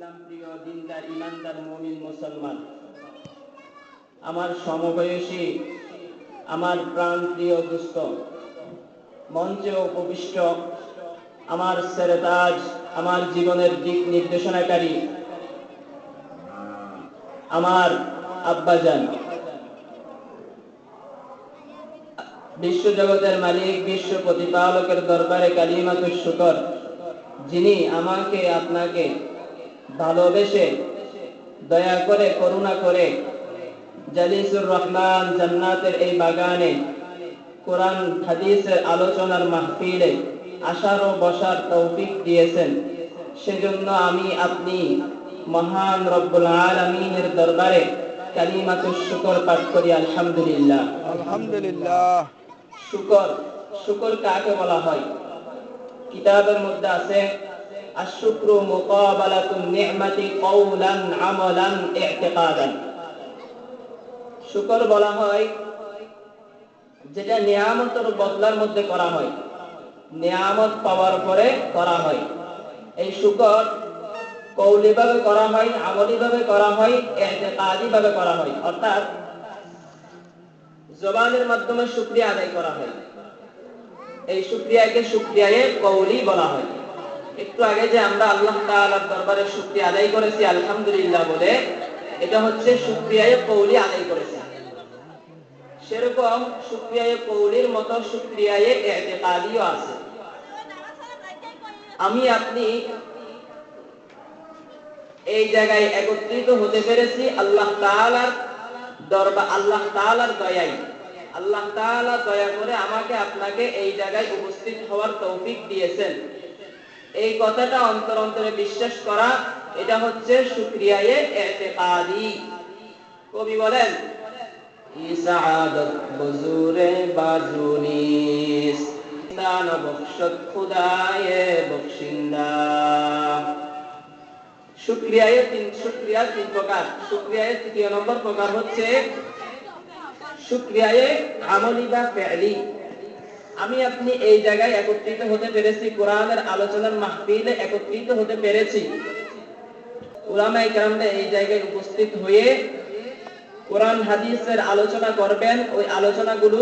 ইসলাম প্রিয় দিনদার ইমানদার মুমিন মুসলমান, আমার সমবয়সী, আমার প্রাণ প্রিয় দোস্ত, মঞ্চে উপবিষ্ট আমার সেরেতাজ, আমার জীবনের দিক নির্দেশনাকারী, আমার আব্বাজান, বিশ্বজগতের মালিক, বিশ্ব প্রতিপালকের দরবারে কালিমাতুশ শুকর, যিনি আমাকে আপনাকে ভালোবেসে দয়া করে করুণা করে জালিসুর রহমান জান্নাতের এই বাগানে কোরআন হাদিসের আলোচনার মাহফিলে আসার ও বসার তৌফিক দিয়েছেন, সেজন্য আমি আপনি মহান রব্বুল আলামিনের দরবারে কালিমাতুশ শুকর পাঠ করি। আলহামদুলিল্লাহ। আলহামদুলিল্লাহ। শুকর কাকে বলা হয়? কিতাবের মধ্যে আছে আশ-শুকরু মুকাবালাতুন নি'মাতি কওলান আমালান ই'তিকাদান। শুকর বলা হয় যেটা নিয়ামতের বদলার মধ্যে করা হয়, নিয়ামত পাওয়ার পরে করা হয়। এই শুকর কওলি ভাবে করা হয়, আমলি ভাবে করা হয়, ই'তিকাদি ভাবে করা হয়, অর্থাৎ জবানের মাধ্যমে শুকরিয়া আদায় করা হয়। এই শুকরিয়াকে শুকরিয়ায়ে কওলি বলা হয়। একটু আগে যে আমরা আল্লাহ তাআলার দরবারে শুকরিয়া আদায় করেছি আলহামদুলিল্লাহ বলে, এটা হচ্ছে শুকরিয়ায়ে কওলি আদায় করেছি। সেরকম শুকরিয়ায়ে কওলির মতো শুকরিয়ায়ে ই'তিকাদিও আছে। আমি আপনি এই জায়গায় একত্রিত হতে পেরেছি আল্লাহ তাআলার দরবার, আল্লাহ তাআলার দয়ায়। আল্লাহ তাআলা দয়া করে আমাকে আপনাকে এই জায়গায় উপস্থিত হওয়ার তৌফিক দিয়েছেন। এই কথাটা অন্তর অন্তরে বিশ্বাস করা, এটা হচ্ছে শুকরিয়ায়ে ই'তিকাদি। কবি বলেন ইসাআদত বুজুরে বাজুনিস দান বখশত খুদায়ে বখশিন্দা। শুকরিয়া তিন প্রকার। শুকরিয়ায়ে তৃতীয় নম্বর প্রকার হচ্ছে শুকরিয়ায়ে আমলি বা ফি'লি। আমি আপনি এই জায়গায় একত্রিত হতে পেরেছি, কোরআনের আলোচনার মাহফিলে একত্রিত হতে পেরেছি। উলামায়ে কেরামরা এই জায়গায় উপস্থিত হয়ে কোরআন হাদিসের আলোচনা করবেন। ওই আলোচনাগুলো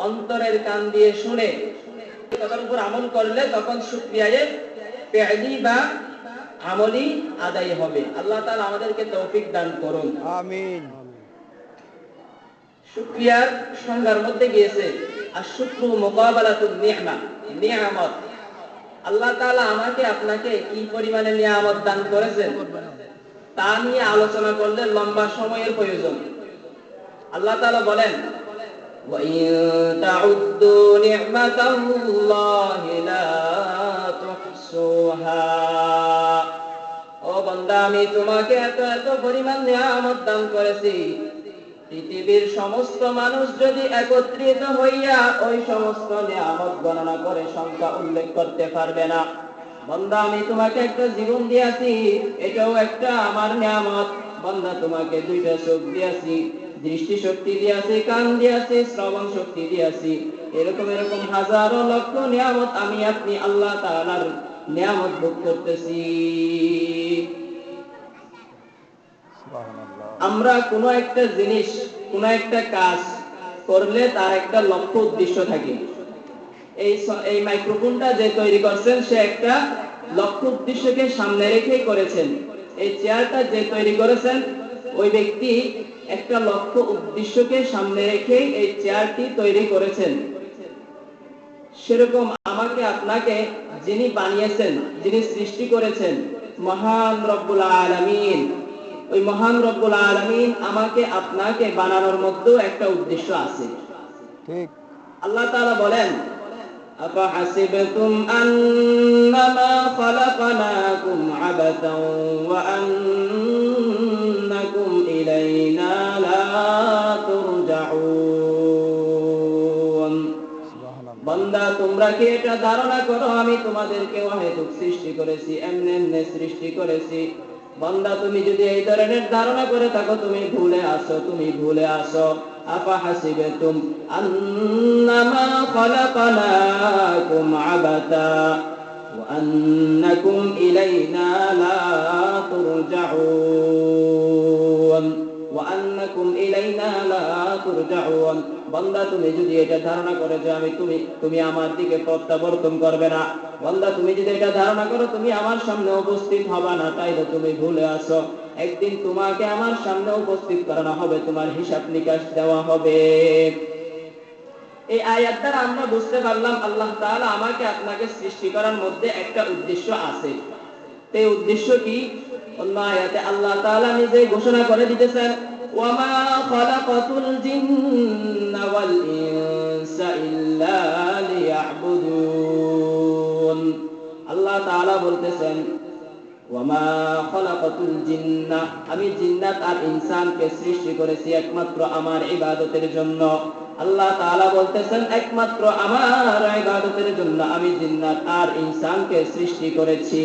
অন্তরের কান দিয়ে শুনে কথার উপর আমল করলে তখন শুকরিয়ায়ে ফি'লি বা আমলি আদায় হবে। আল্লাহ তাআলা আমাদেরকে তৌফিক দান করুন, আমিন। শুকরিয়ার সংজ্ঞার মধ্যে গিয়েছে আশ-শুকরু মুকাবালাতুন নি'মা, নিয়ামত। আল্লাহ তাআলা আমাকে আপনাকে কি পরিমাণে নিয়ামত দান করেছেন তা নিয়ে আলোচনা করলে লম্বা সময়ের প্রয়োজন। আল্লাহ তাআলা বলেন ওয়া ইন তাউদ্দু নি'মাতাল্লাহি লা তুহসুহা। ও বান্দা, আমি তোমাকে এত এত পরিমাণ নিয়ামত দান করেছি, পৃথিবীর সমস্ত মানুষ যদি একত্রিত হইয়া ওই সমস্ত নিয়ামত গণনা করে সংখ্যা উল্লেখ করতে পারবে না। বান্দা, আমি তোমাকে একটা জীবন দিয়েছি, এটাও একটা আমার নিয়ামত। বান্দা, তোমাকে দুইটা চোখ দিয়েছি, দৃষ্টি শক্তি দিয়েছি, কান দিয়েছি, শ্রবণ শক্তি দিয়েছি। এরকম এরকম হাজারো লক্ষ নিয়ামত আমি আপনি আল্লাহ তাআলার নিয়ামত ভোগ করতেছি। আমরা কোনো একটা জিনিস, কোনো একটা কাজ করলে তার একটা লক্ষ্য উদ্দেশ্য থাকে। এই মাইক্রোফোনটা যে তৈরি করছেন সে একটা লক্ষ্য উদ্দেশ্যকে সামনে রেখে করেছেন। এই চেয়ারটা যে তৈরি করেছেন ওই ব্যক্তি একটা লক্ষ্য উদ্দেশ্যকে সামনে রেখে এই চেয়ারটি তৈরি করেছেন। সেরকম আমাকে আপনাকে যিনি বানিয়েছেন, যিনি সৃষ্টি করেছেন, মহান রব্বুল আলামিন, ওই মহান রব্বুল আলামিন আমাকে আপনাকে বানানোর মধ্যেও একটা উদ্দেশ্য আছে। ঠিক। আল্লাহ তাআলা বলেন আফাহাসিবতুম আন্নামা খালাকনাকুম আবাতান ওয়া আন্নাকুম ইলাইনা লা তুরজাউন। বান্দা, তোমরা কি এটা ধারণা করো আমি তোমাদেরকে অহেতুক সৃষ্টি করেছি, এমনি এমনি সৃষ্টি করেছি? বান্দা, তুমি যদি এই ধরনের ধারণা করে থাকো তুমি ভুলে আসো, তুমি ভুলে আসো। আফাহাসিবতুম আন্নামা খালাকনাকুম আবাতা ওয়া আন্নাকুম ইলাইনা লা তুরজাউন ওয়া আন্নাকুম ইলাইনা লা তুরজাউন। বান্দা তুমি যদি এটা ধারণা করো যে তুমি আমার দিকে প্রত্যাবর্তন করবে না, বান্দা তুমি যদি এটা ধারণা করো তুমি আমার সামনে উপস্থিত হবে না, তাইলে তুমি ভুলে আছো। একদিন তোমাকে আমার সামনে উপস্থিত করানো হবে, তোমার হিসাব নিকাশ দেওয়া হবে। এই আয়াত দ্বারা আমরা বুঝতে পারলাম আল্লাহ তাআলা আমাকে আপনাকে সৃষ্টি করার মধ্যে একটা উদ্দেশ্য আছে। এই উদ্দেশ্য কি? অন্য আয়াতে আল্লাহ তাআলা নিজে ঘোষণা করে দিতেছেন, ওয়ামা খালাকাতুল জিন্না ওয়াল ইনসা ইল্লা লিয়াবুদুন। আল্লাহ তাআলা বলতেছেন, ওয়ামা খালাকাতুল জিন্না, আমি জিন্নাত আর ইনসানকে সৃষ্টি করেছি একমাত্র আমার ইবাদতের জন্য। আল্লাহ তাআলা বলতেছেন একমাত্র আমার ইবাদতের জন্য আমি জিন্নাত আর ইনসানকে সৃষ্টি করেছি।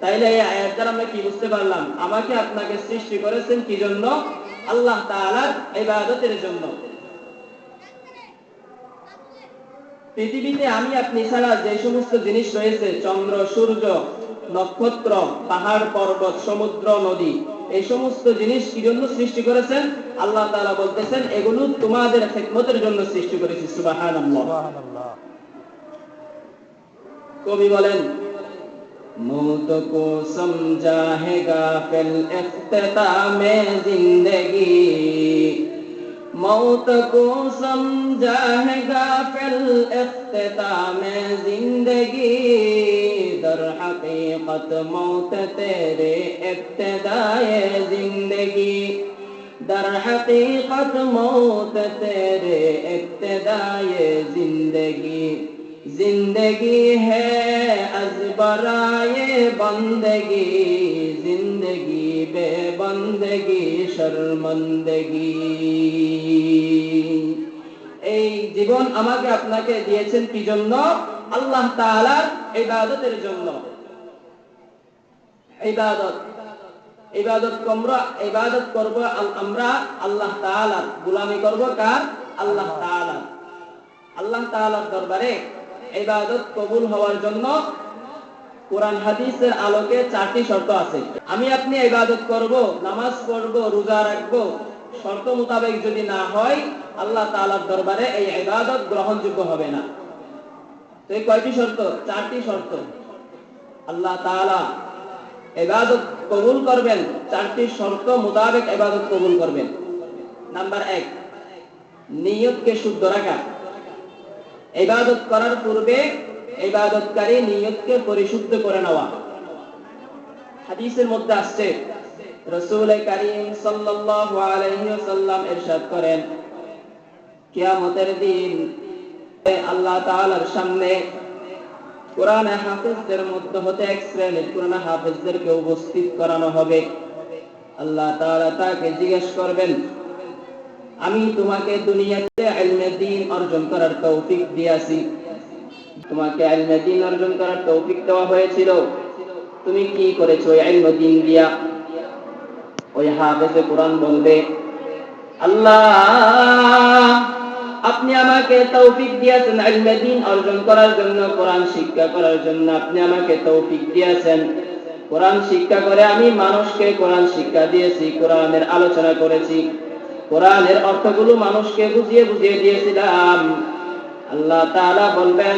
তাইলে এই আয়াত দ্বারা আমরা কি বুঝতে পারলাম? আমাকে আপনাকে সৃষ্টি করেছেন কি জন্য? আল্লাহ তাআলার ইবাদতের জন্য। পৃথিবীতে আমি আপনি ছাড়া যে সমস্ত জিনিস রয়েছে, চন্দ্র, সূর্য, নক্ষত্র, পাহাড়, পর্বত, সমুদ্র, নদী, এই সমস্ত জিনিস কি জন্য সৃষ্টি করেছেন? আল্লাহ তাআলা বলতেছেন এগুলো তোমাদের খিদমতের জন্য সৃষ্টি করেছি। সুবহানাল্লাহ। সুবহানাল্লাহ। কবি বলেন, मौत को समझा है गाफिल इख्तितामे जिंदगी, मौत को समझा है गाफिल इख्तितामे जिंदगी, दर हकीकत मौत तेरे इब्तिदाए जिंदगी, दर हकीकत मौत तेरे इब्तिदाए जिंदगी, जिंदगी है अज बराए बंदगी, जिंदगी बेबंदगी शर्मंदगी। এই জীবন আমাকে আপনাকে দিয়েছেন কি জন্য? আল্লাহ তাআলার ইবাদতের জন্য। ইবাদত করব আমরা আল্লাহ তাআলার, গোলামি করব কার? আল্লাহ তাআলার। আল্লাহ তাআলার দরবারে ইবাদত কবুল হওয়ার জন্য কোরআন হাদিসের আলোকে 4টি শর্ত আছে। আমি আপনি ইবাদত করব, নামাজ পড়ব, রোজা রাখব, শর্ত মোতাবেক যদি না হয় আল্লাহ তাআলার দরবারে এই ইবাদত গ্রহণযোগ্য হবে না। তো এই কয়টি শর্ত? 4টি শর্ত। আল্লাহ তাআলা ইবাদত কবুল করবেন, 4টি শর্ত মোতাবেক ইবাদত কবুল করবেন। নাম্বার 1, নিয়তকে শুদ্ধ রাখা। ইবাদত করার পূর্বে ইবাদতকারী নিয়তকে পরিশুদ্ধ করে নেওয়া। হাদিসের মধ্যে আসছে, রাসূল কারীম সাল্লাল্লাহু আলাইহি ওয়াসাল্লাম ইরশাদ করেন, কিয়ামতের দিন আল্লাহ তাআলার সামনে কোরআনে হাফেজদের মধ্য হতে এক শ্রেণীর কোরআনে হাফেজদেরকে উপস্থিত করানো হবে। আল্লাহ তাআলা তাকে জিজ্ঞেস করবেন, আমি তোমাকে দুনিয়াতে ইলমে দ্বীন অর্জন করার তৌফিক দিয়েছি, তোমাকে ইলমে দ্বীন অর্জন করার তৌফিক দেওয়া হয়েছিল, তুমি কি করেছো ইলমে দ্বীন দিয়া? ওই হাফেজে কোরআন বলবে, আল্লাহ আপনি আমাকে তৌফিক দিয়েছেন ইলমে দ্বীন অর্জন করার জন্য, কোরআন শিক্ষা করার জন্য আপনি আমাকে তৌফিক দিয়েছেন। কোরআন শিক্ষা করে আমি মানুষকে কোরআন শিক্ষা দিয়েছি, কোরআনের আলোচনা করেছি, কোরআনের অর্থগুলো মানুষকে বুঝিয়ে দিয়েছিলাম। আল্লাহ তাআলা বলবেন,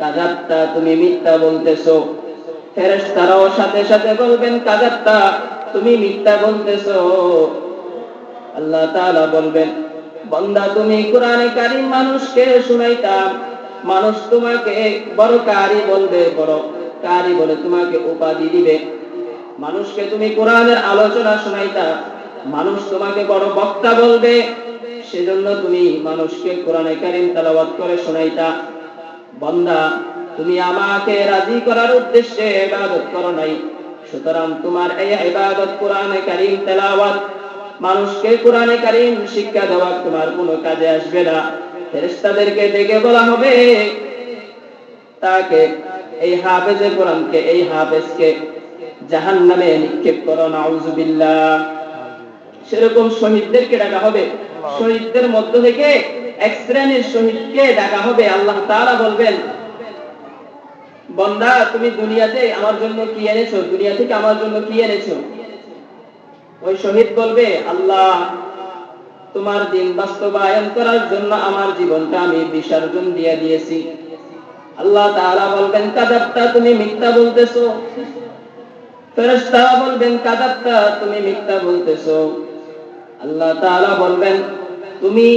কাযাবতা, তুমি মিথ্যা বলতেছো। ফেরেশতারাও সাথে সাথে বলবেন, কাযাবতা, তুমি মিথ্যা বলতেছো। আল্লাহ তাআলা বলবেন, বান্দা তুমি কোরআনে কারীম মানুষকে শুনাইতা, মানুষ তোমাকে বড় কারি বলবে, বড় কারি বলে তোমাকে উপাধি দিবে। মানুষকে তুমি কোরআনের আলোচনা শুনাইতা, মানুষ তোমাকে বড় বক্তা বলবে, সেজন্য তুমি মানুষকে কোরআনে কারীম তেলাওয়াত করে শোনাইতা। বান্দা তুমি আমাকে রাজি করার উদ্দেশ্যে ইবাদত করো নাই, সুতরাং তোমার এই ইবাদত কোরআনে কারীম তেলাওয়াত, মানুষকে কোরআনে কারীম শিক্ষা দেওয়া তোমার কোনো কাজে আসবে না। ফেরেশতাদেরকে ডেকে বলা হবে, তাকে এই হাফেজে কোরআনকে, এই হাফেজকে জাহান্নামে নিক্ষেপ করো, নাউযুবিল্লাহ। সেরকম শহীদদেরকে ডাকা হবে, শহীদদের মধ্য থেকে এক শ্রেণীর শহীদকে ডাকা হবে। আল্লাহ তাআলা বলবেন, বান্দা তুমি দুনিয়াতে আমার জন্য কি এনেছো, দুনিয়া থেকে আমার জন্য কি এনেছো? ওই শহীদ বলবে, আল্লাহ তোমার দিন বাস্তবায়ন করার জন্য আমার জীবনটা আমি বিসর্জন দিয়ে দিয়েছি। আল্লাহ তাআলা বলবেন, কাযাবতা, তুমি মিথ্যা বলতেছো। ফেরেশতারা বলবেন, কাযাবতা, তুমি মিথ্যা বলতেছো। আল্লাহ তাআলা বলবেন, তুমি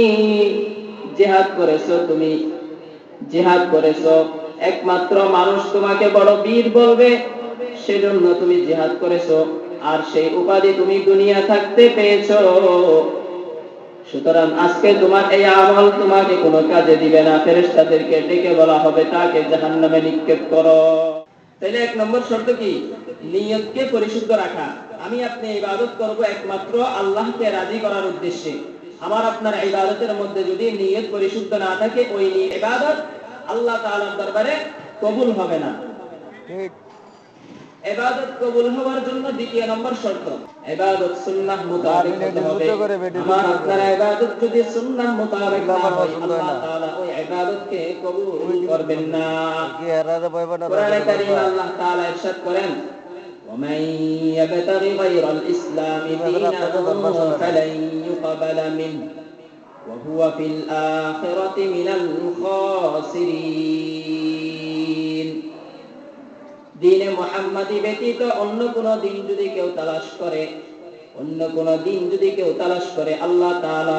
জিহাদ করেছো, তুমি জিহাদ করেছো। একমাত্র মানুষ তোমাকে বড় বীর বলবে, সেজন্য তুমি জিহাদ করেছো, আর সেই উপাধি তুমি দুনিয়া থাকতে পেয়েছো। সুতরাং আজকে তোমার এই আমল তোমাকে কোনো কাজে দিবে না। ফেরেশতাদেরকে ডেকে বলা হবে, তাকে জাহান্নামে নিক্ষেপ করো। তাহলে এক নম্বর শর্ত কি? নিয়তকে পরিশুদ্ধ রাখা। আমি আপনি ইবাদত করব একমাত্র আল্লাহকে রাজি করার উদ্দেশ্যে। আমার আপনার ইবাদতের মধ্যে যদি নিয়ত পরিশুদ্ধ না থাকে, ওই ইবাদত আল্লাহ তাআলার দরবারে কবুল হবে না। ঠিক। ইবাদত কবুল হওয়ার জন্য দ্বিতীয় নম্বর শর্ত, ইবাদত সুন্নাহ মোতাবেক হতে হবে। আমার আপনার ইবাদত যদি সুন্নাহ মোতাবেক না হয়, আল্লাহ তাআলা ওই ইবাদতকে কবুল করবেন না। কোরআনে কারীমে আল্লাহ তাআলা ইরশাদ করেন, ومن يبتغ غير الإسلام دينا فلن يقبل منه وهو في الآخرة من الخاسرين। দ্বীনে মুহাম্মাদি ব্যতীত অন্য কোন দিন যদি কেউ তালাশ করে, অন্য কোন দিন যদি কেউ তালাশ করে, আল্লাহ তাআলা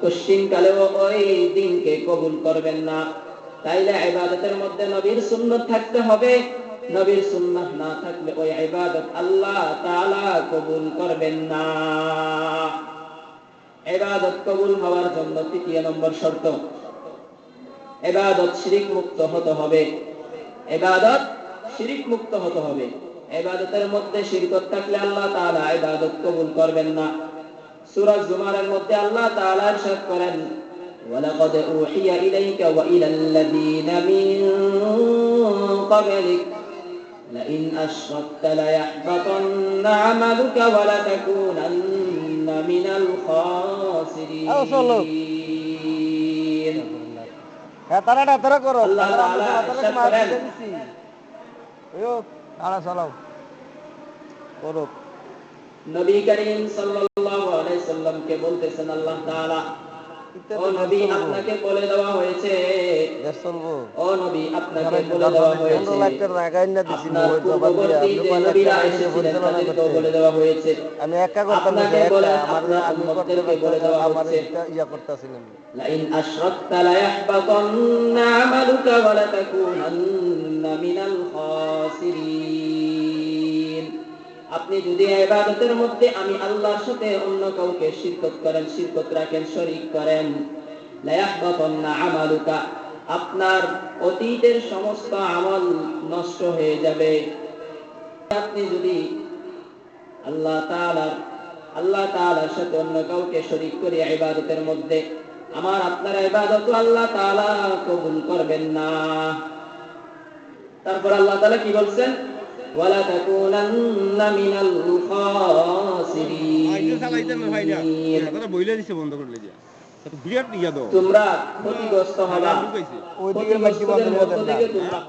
কশিনকালেও ওই দিনকে কবুল করবেন না। তাইলে ইবাদতের মধ্যে নবীর সুন্নাত থাকতে হবে। নবীর সুন্নাহ না থাকলে ওই ইবাদত আল্লাহ তাআলা কবুল করবেন না। ইবাদত কবুল হওয়ার জন্য তৃতীয় নম্বর শর্ত, ইবাদত শিরক মুক্ত হতে হবে। ইবাদত শিরক মুক্ত হতে হবে। ইবাদতের মধ্যে শিরক থাকলে আল্লাহ তাআলা ইবাদত কবুল করবেন না। সূরা জুমারের মধ্যে আল্লাহ তাআলা ইরশাদ করেন, ওয়ালাকাদ উহিয়া ইলাইকা ওয়া ইলাল লাযীনা মিন ক্বাবলিক লাইন আশরাকতা লায়াহবাতান্না আমালুকা ওয়া লাতাকুনান্না মিনাল খাসিরিন। তারা করো, আল্লাহ তাআলা ইরশাদ করেন, নবী করিম সাল্লাল্লাহু আলাইহি সাল্লামকে বলতেছেন আল্লাহ তাআলা, ও নবী আপনাকে বলে দেওয়া হয়েছে, ও নবী আপনাকে বলে দেওয়া হয়েছে, আপনার পূর্ববর্তী যে নবীরা এসেছিলেন তাদেরকেও বলে দেওয়া হয়েছে, আমি একা করতাম, আপনাকে বলে আপনার উম্মতদেরকে বলে দেওয়া হচ্ছে, লাইন আশরাকতা লায়াহবাতান্না আমালুকা ওয়া লাতাকুনান্না মিনাল খাসিরিন। আপনি যদি ইবাদতের মধ্যে আমি আল্লাহর সাথে অন্য কাউকে শিরক করেন, শিরক রাখেন, শরীক করেন, লায়াহবাতান্না আমালুকা, আপনার অতীতের সমস্ত আমল নষ্ট হয়ে যাবে। আপনি যদি আল্লাহ তাআলার সাথে অন্য কাউকে শরীক করে ইবাদতের মধ্যে, আমার আপনার ইবাদত আল্লাহ তাআলা কবুল করবেন না। তারপর আল্লাহ তাআলা কি বলছেন, ওয়ালা তাকুনান্না মিনাল খাসিরিন। তোমরা ক্ষতিগ্রস্ত হবা, ক্ষতিগ্রস্তদের মধ্য থেকে তোমরা